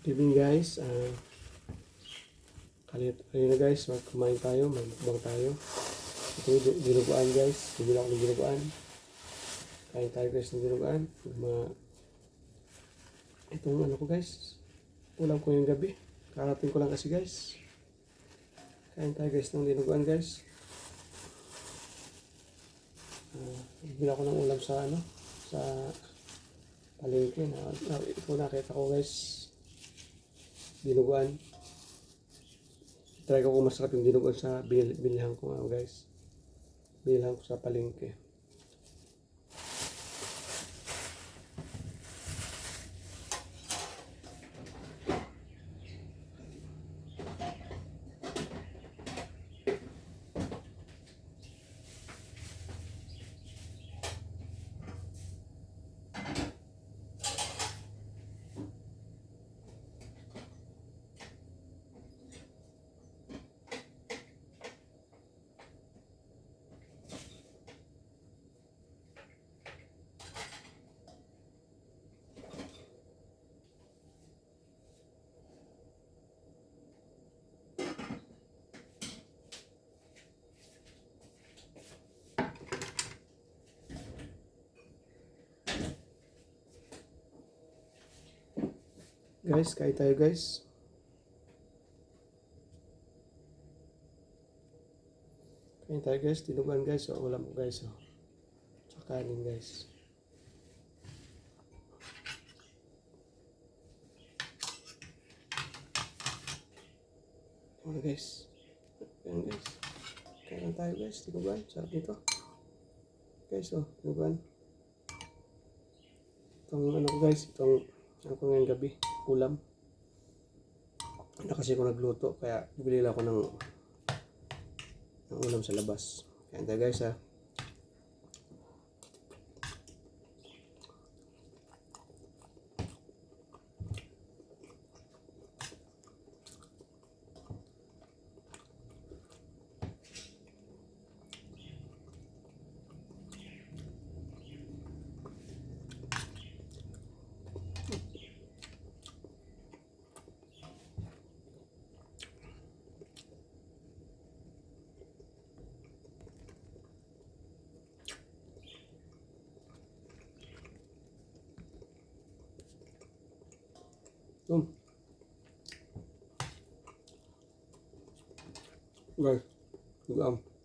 Evening guys, kanina guys, kumain tayo, magmukbang tayo. Ito yung dinuguan guys, bibili ako ng dinuguan. Kain tayo guys ng dinuguan. Itong ano ko guys, ulam ko yung gabi. Karating ko lang kasi guys. Kain tayo guys ng dinuguan guys. Bibili ako ng ulam sa sa palengke. Ito nakita ko guys, dinuguan. Try ko kung masarap yung dinuguan sa bilihan ko guys. Bilihan ko sa palengke. Guys, kain tayo guys. Kain tayo guys, dinuguan guys. Ulam ko guys. Tsaka kanin guys. Ano guys. Kain guys. Kain tayo guys, dinuguan. Sarap nito. Guys, dinuguan. Itong ano ko guys, itong ano ko ngayong gabi, ulam. Ano kasi ako nagluto, kaya bibili lang ako ng ulam sa labas. Kaya tayo guys guys,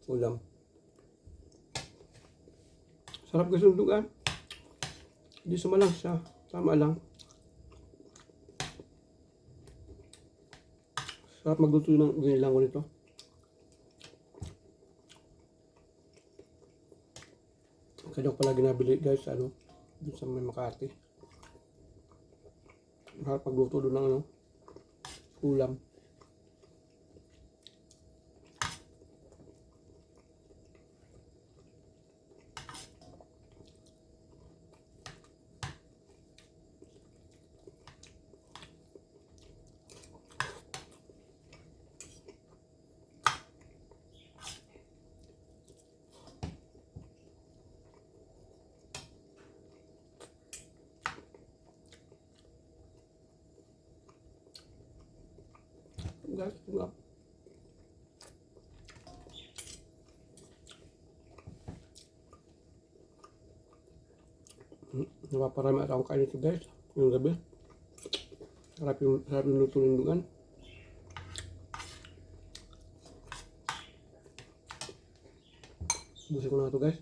ulam. Sarap guys yung dugaan. Hindi sumalang siya. Tama lang. Sarap magluto ng ginilang ko nito. Kaya ko pala ginabili guys, dun sa may Makati. Sarap magluto doon ng ulam. Guys, ulam. Napaparami at akong kain ito guys, yung gabi. Sarap yung luto ng dugan. Busin ko na ito guys.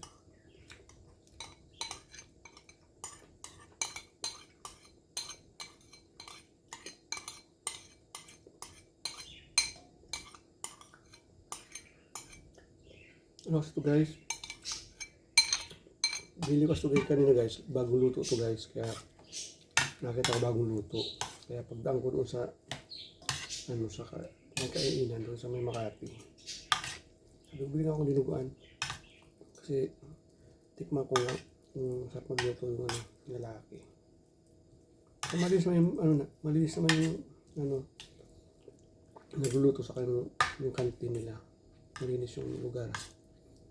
Ano ito guys? Bili ko ito guys kanina guys, bagong luto ito guys, kaya nakita ko bagong luto. Kaya pagdaan ko doon sa sa kainan doon sa may Makati, bili ako dinuguan kasi tikman ko nga yung sarap magluto yung lalaki. So, malinis naman yung malinis naman yung nagluluto sa kanya yung kantin nila. Malinis yung lugar.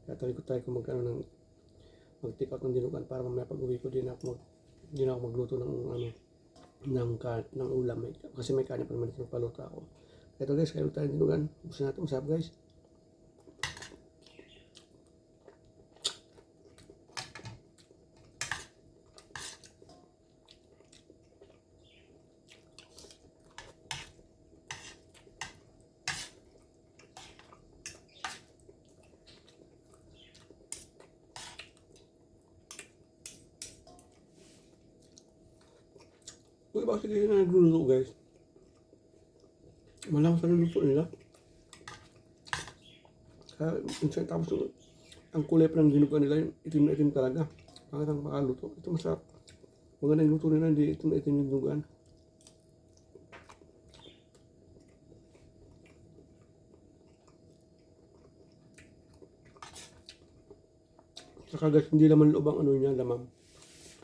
Kaya try ko mag-take out ng dinuguan para mamaya pag uwi ko din ako magluto ng ng ulam. Kasi may kanin pa naman dito, paluto ako. Ito guys, kayo tayo dinugan. Gusto natin masarap guys. Uy, bakit hindi na nagluluto guys? Malakas na luto nila. Kaya minsan tapos ang kulay pa ng dinuguan nila, yung itim na itim talaga. Bakit ang makaluto? Ito masarap. Maganda yung luto nila, hindi itim na itim yung dinuguan. Saka guys, hindi laman loob ang ano niya, lamang.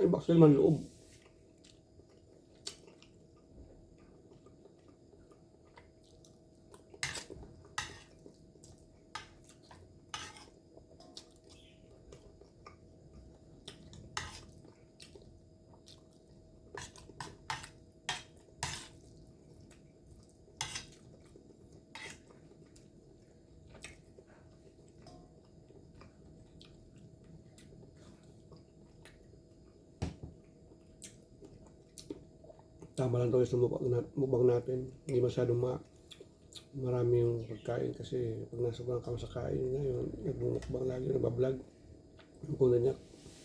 Ay, bakit laman loob? Tama lang daw yung mukbang natin. Hindi masyadong marami yung pagkain kasi pag nasobrang ka sa kain na yun, nagmumukbang lagi, nagbablog. Yung kulay niya,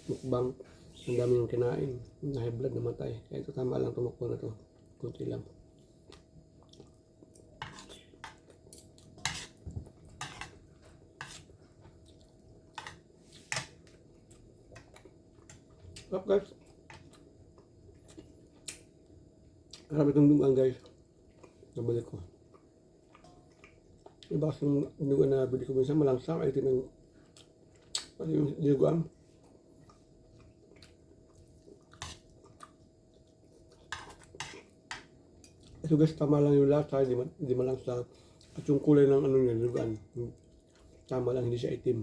mukbang, ang dami yung kinain, na high blood namatay. Kaya ito tama lang tumukbang na to, kunti lang. Up guys. Marami itong dugaan guys. Nabalik ko. Iba kasi yung dugaan na bili ko minsan malangsa. Ay itim yung dugaan. Ito guys, tama lang yung lasa. Hindi malangsa. At yung kulay ng ano niya, dugaan. Tama lang, hindi siya itim.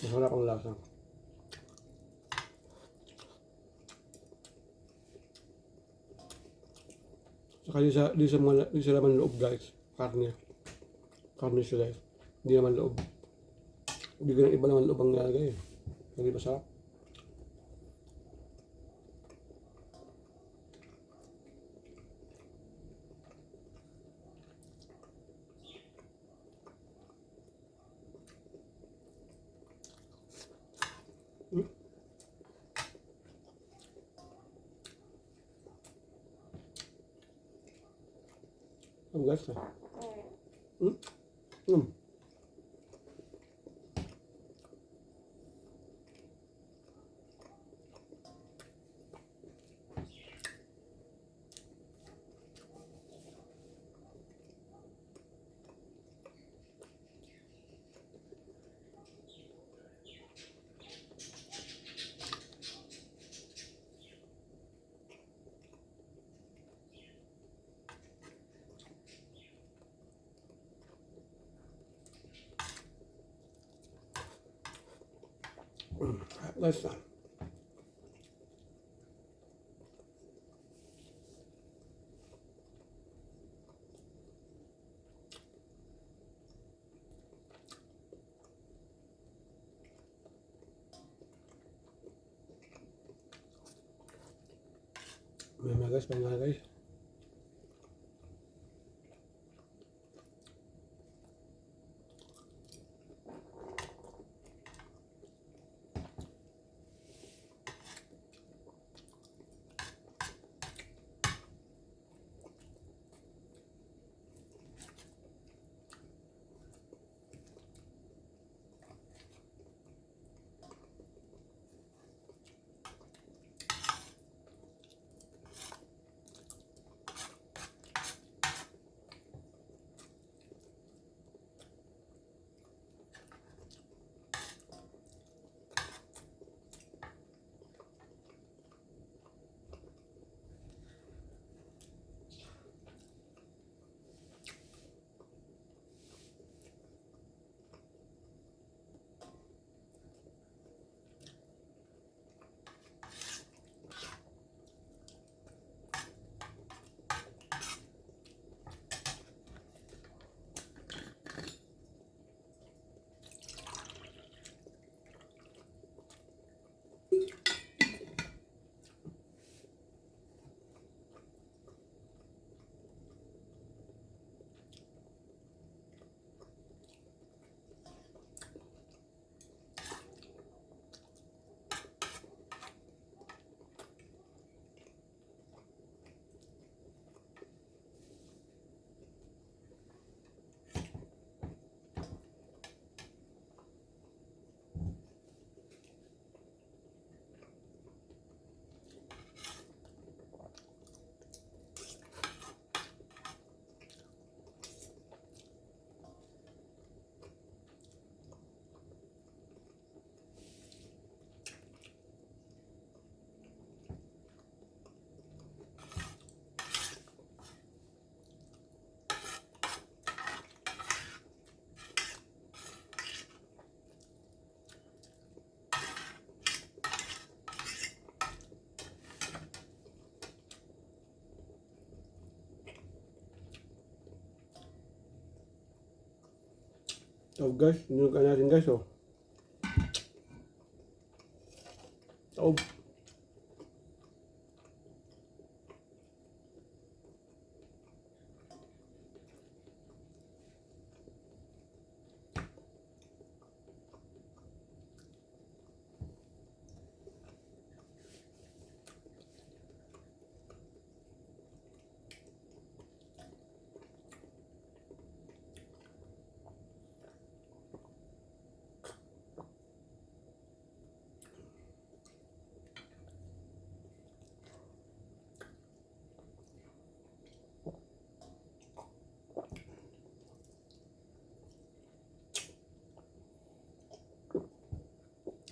Masarap ang lasa. Saka di sa laman loob guys, karne siya guys, hindi naman loob, hindi ganun iba naman loob ang nalagay, hindi masarap. Ang guys na. Guys na. Mga guys. So guys, nilugan natin guys oh. Taob.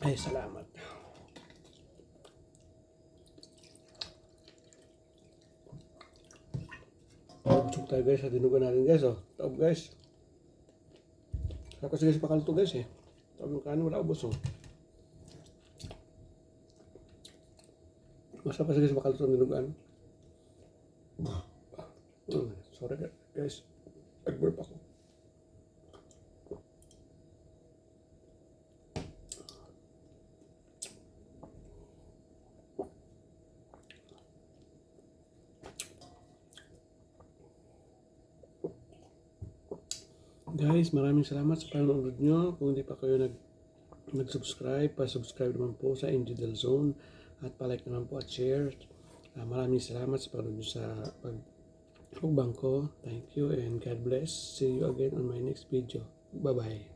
Ay, salamat. Busog tayo guys sa dinugan natin guys oh. Taob guys. Kasi guys pakaluto guys eh. Taob yung kanin wala ubos oh. Masarap kasi guys pakaluto ng dinugan. Sorry guys. Nag-burp ako. Guys, maraming salamat sa panonood nyo. Kung hindi pa kayo nag-subscribe, pa-subscribe naman po sa NG Del Zone at pa-like naman po at share. Maraming salamat sa panonood nyo sa pagbang ko. Thank you and God bless. See you again on my next video. Bye-bye.